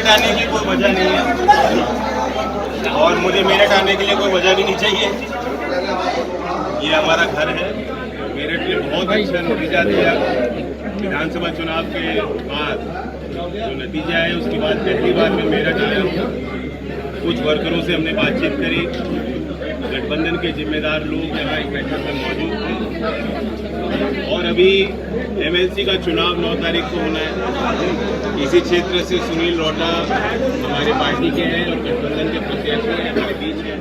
मेरठ आने की कोई वजह नहीं है और मुझे मेरठ आने के लिए कोई वजह भी नहीं चाहिए। ये हमारा घर है। मेरठ में बहुत अच्छा नतीजा दिया। विधानसभा चुनाव के बाद जो नतीजा है उसके बाद पहली बार मैं मेरठ आया हूँ। कुछ वर्करों से हमने बातचीत करी। गठबंधन के जिम्मेदार लोग यहाँ एक बैठक में मौजूद थे और अभी एमएलसी का चुनाव 9 तारीख को होना है। इसी क्षेत्र से सुनील रोटा हमारे पार्टी के हैं और गठबंधन के प्रत्याशी हमारे बीच हैं।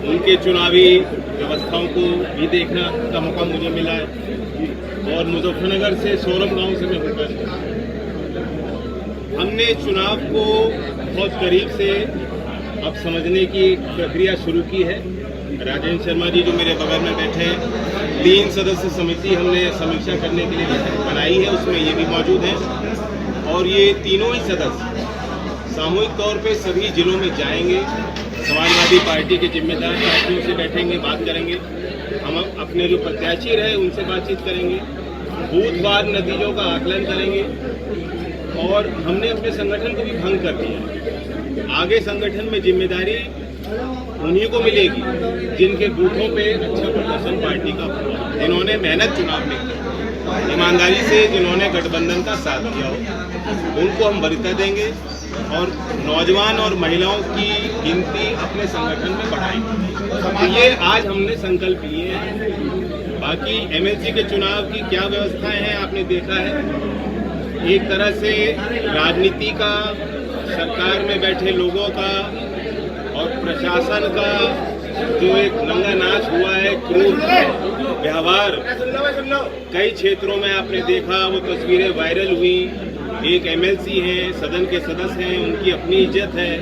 उनके चुनावी व्यवस्थाओं को भी देखना का मौका मुझे मिला है और मुजफ्फरनगर से सोरम गांव से मैं होकर हमने चुनाव को बहुत करीब से अब समझने की प्रक्रिया शुरू की है। राजेंद्र शर्मा जी जो मेरे बगल में बैठे हैं, 3 सदस्य समिति हमने समीक्षा करने के लिए बनाई है, उसमें ये भी मौजूद हैं और ये तीनों ही सदस्य सामूहिक तौर पे सभी जिलों में जाएंगे। समाजवादी पार्टी के जिम्मेदार साथियों से बैठेंगे, बात करेंगे। हम अपने जो प्रत्याशी रहे उनसे बातचीत करेंगे, बूथवार नतीजों का आकलन करेंगे और हमने अपने संगठन को भी भंग कर दिया। आगे संगठन में जिम्मेदारी उन्हीं को मिलेगी जिनके बूथों पे अच्छा प्रदर्शन पार्टी का हुआ, जिन्होंने मेहनत चुनाव में की, ईमानदारी से जिन्होंने गठबंधन का साथ दिया हो, उनको हम वरीयता देंगे और नौजवान और महिलाओं की गिनती अपने संगठन में बढ़ाएंगे। तो ये आज हमने संकल्प लिए हैं। बाकी एमएलसी के चुनाव की क्या व्यवस्थाएं हैं आपने देखा है। एक तरह से राजनीति का, सरकार में बैठे लोगों का और प्रशासन का जो एक नंगा नाच हुआ है, क्रूर व्यवहार कई क्षेत्रों में आपने देखा, वो तस्वीरें वायरल हुई। एक एमएलसी हैं, सदन के सदस्य हैं, उनकी अपनी इज्जत है,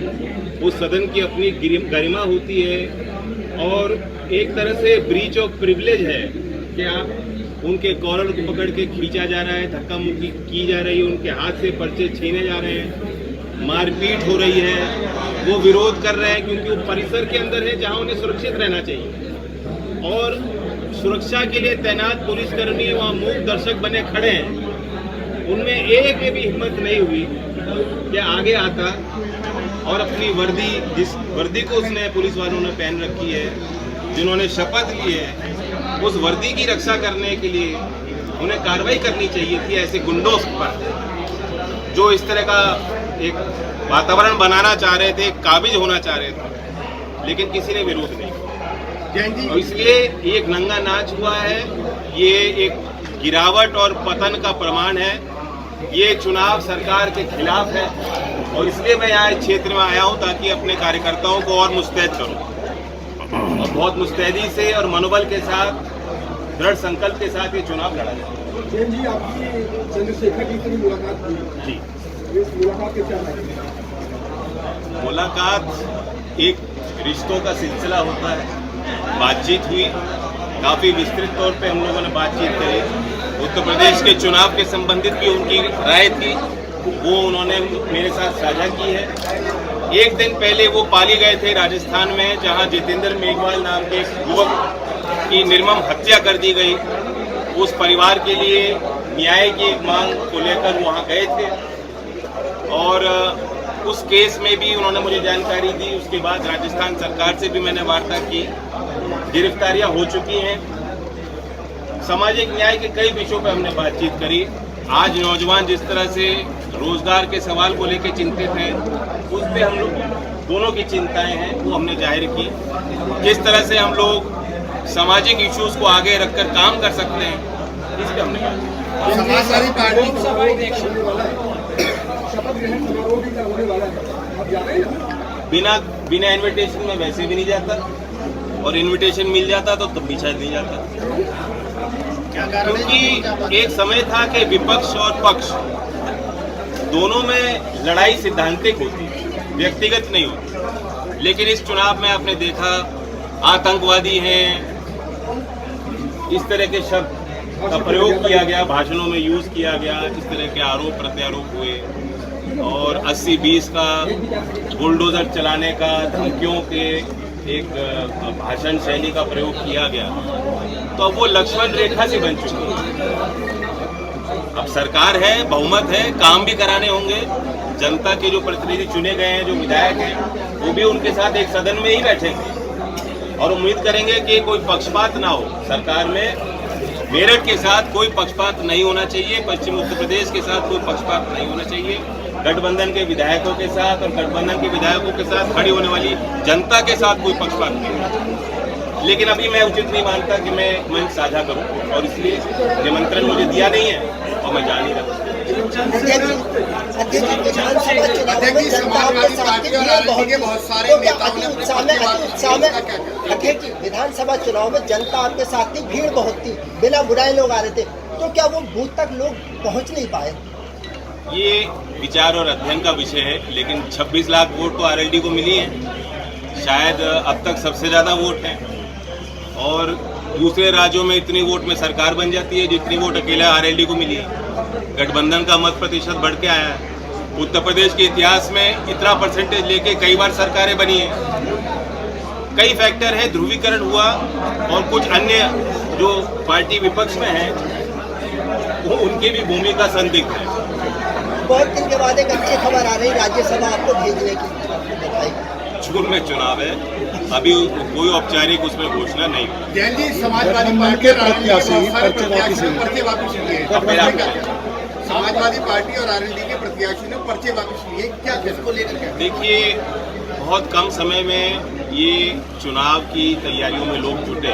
उस सदन की अपनी गरिमा होती है और एक तरह से ब्रीच ऑफ प्रिविलेज है कि आप उनके कॉलर को पकड़ के खींचा जा रहा है, धक्का मुक्की की जा रही है, उनके हाथ से पर्चे छीने जा रहे हैं, मारपीट हो रही है। वो विरोध कर रहे हैं क्योंकि वो परिसर के अंदर है जहां उन्हें सुरक्षित रहना चाहिए और सुरक्षा के लिए तैनात पुलिसकर्मी वहां मूक दर्शक बने खड़े हैं। उनमें एक में भी हिम्मत नहीं हुई कि आगे आता और अपनी वर्दी, जिस वर्दी को उसने पुलिस वालों ने पहन रखी है, जिन्होंने शपथ ली है, उस वर्दी की रक्षा करने के लिए उन्हें कार्रवाई करनी चाहिए थी ऐसे गुंडों पर जो इस तरह का एक वातावरण बनाना चाह रहे थे, काबिज होना चाह रहे थे, लेकिन किसी ने विरोध नहीं किया। इसलिए एक नंगा नाच हुआ है। ये एक गिरावट और पतन का प्रमाण है। ये चुनाव सरकार के खिलाफ है और इसलिए मैं यहाँ इस क्षेत्र में आया हूँ ताकि अपने कार्यकर्ताओं को और मुस्तैद करूँ और बहुत मुस्तैदी से और मनोबल के साथ, दृढ़ संकल्प के साथ ये चुनाव लड़ा जाए। जी, आपकी चंद्रशेखर जी से मुलाकात हुई जी, इस मुलाकात के क्या है? मुलाकात एक रिश्तों का सिलसिला होता है। बातचीत हुई, काफ़ी विस्तृत तौर पे हम लोगों ने बातचीत करी। उत्तर प्रदेश के चुनाव के संबंधित भी उनकी राय थी, वो उन्होंने मेरे साथ साझा की है। एक दिन पहले वो पाली गए थे राजस्थान में, जहां जितेंद्र मेघवाल नाम के एक युवक की निर्मम हत्या कर दी गई। उस परिवार के लिए न्याय की मांग को लेकर वहां गए थे और उस केस में भी उन्होंने मुझे जानकारी दी। उसके बाद राजस्थान सरकार से भी मैंने वार्ता की। गिरफ्तारियां हो चुकी हैं। सामाजिक न्याय के कई विषयों पर हमने बातचीत करी। आज नौजवान जिस तरह से रोजगार के सवाल को लेकर चिंतित हैं, उस पर हम लोग दोनों की चिंताएं हैं वो हमने जाहिर की। किस तरह से हम लोग सामाजिक इश्यूज को आगे रखकर काम कर सकते हैं, इस पर हमने कहा। समाजवादी पार्टी शपथ ग्रहण समारोह भी होने वाला है, आप जा रहे हैं? बिना इन्विटेशन में वैसे भी नहीं जाता और इन्विटेशन मिल जाता तो तब भी शायद नहीं जाता, क्योंकि एक समय था कि विपक्ष और पक्ष दोनों में लड़ाई सिद्धांतिक होती, व्यक्तिगत नहीं होती। लेकिन इस चुनाव में आपने देखा आतंकवादी हैं, इस तरह के शब्द का प्रयोग किया गया, भाषणों में यूज किया गया, इस तरह के आरोप प्रत्यारोप हुए और 80-20 का बुलडोजर चलाने का, धमकियों के एक भाषण शैली का प्रयोग किया गया। तो अब वो लक्ष्मण रेखा सी बन चुकी है। अब सरकार है, बहुमत है, काम भी कराने होंगे, जनता के जो प्रतिनिधि चुने गए हैं, जो विधायक हैं, वो भी उनके साथ एक सदन में ही बैठेंगे और उम्मीद करेंगे कि कोई पक्षपात ना हो सरकार में। मेरठ के साथ कोई पक्षपात नहीं होना चाहिए, पश्चिम उत्तर प्रदेश के साथ कोई पक्षपात नहीं होना चाहिए। गठबंधन के विधायकों के साथ और गठबंधन के विधायकों के साथ खड़ी होने वाली जनता के साथ कोई पक्षपात नहीं होना चाहिए। लेकिन अभी मैं उचित नहीं मानता कि मैं मंच साझा करूं और इसलिए निमंत्रण मुझे दिया नहीं है और मैं जा नहीं रहा। विधानसभा चुनाव में जनता आपके साथ थी, भीड़ बहुत थी, बिना बुराए लोग आ रहे थे, तो क्या वो बूथ तक लोग पहुंच नहीं पाए? ये विचार और अध्ययन का विषय है, लेकिन 26 लाख वोट तो आरएलडी को मिली है, शायद अब तक सबसे ज़्यादा वोट हैं। और दूसरे राज्यों में इतनी वोट में सरकार बन जाती है जितनी वोट अकेला आरएलडी को मिली है। गठबंधन का मत प्रतिशत बढ़ के आया है। उत्तर प्रदेश के इतिहास में इतना परसेंटेज लेके कई बार सरकारें बनी हैं। कई फैक्टर है, ध्रुवीकरण हुआ और कुछ अन्य जो पार्टी विपक्ष में है वो उनकी भी भूमिका संदिग्ध है। बहुत दिन के बाद एक अच्छी खबर आ रही, राज्यसभा आपको भेजने की। जून में चुनाव है, अभी कोई औपचारिक उसमें घोषणा नहीं। जैन जी, समाजवादी पार्टी और समाजवादी पार्टी और आरएलडी के प्रत्याशियों ने पर्चे वापस लिए, क्या इसको लेकर? देखिए, बहुत कम समय में ये चुनाव की तैयारियों में लोग जुटे।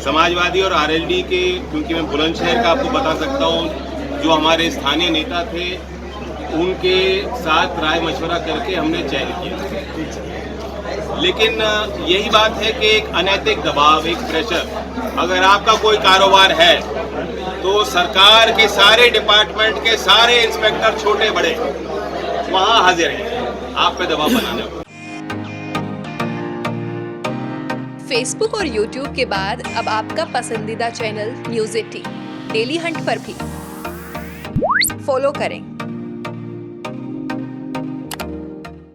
समाजवादी और आरएलडी के, क्योंकि मैं बुलंदशहर का आपको बता सकता हूँ, जो हमारे स्थानीय नेता थे उनके साथ राय मशवरा करके हमने चयन किया। लेकिन यही बात है कि एक अनैतिक दबाव, एक प्रेशर, अगर आपका कोई कारोबार है तो सरकार के सारे डिपार्टमेंट के सारे इंस्पेक्टर छोटे बड़े वहां हाजिर हैं आप पे दबाव बनाने को। फेसबुक और यूट्यूब के बाद अब आपका पसंदीदा चैनल न्यूज़ 18 डेली हंट पर भी फॉलो करें।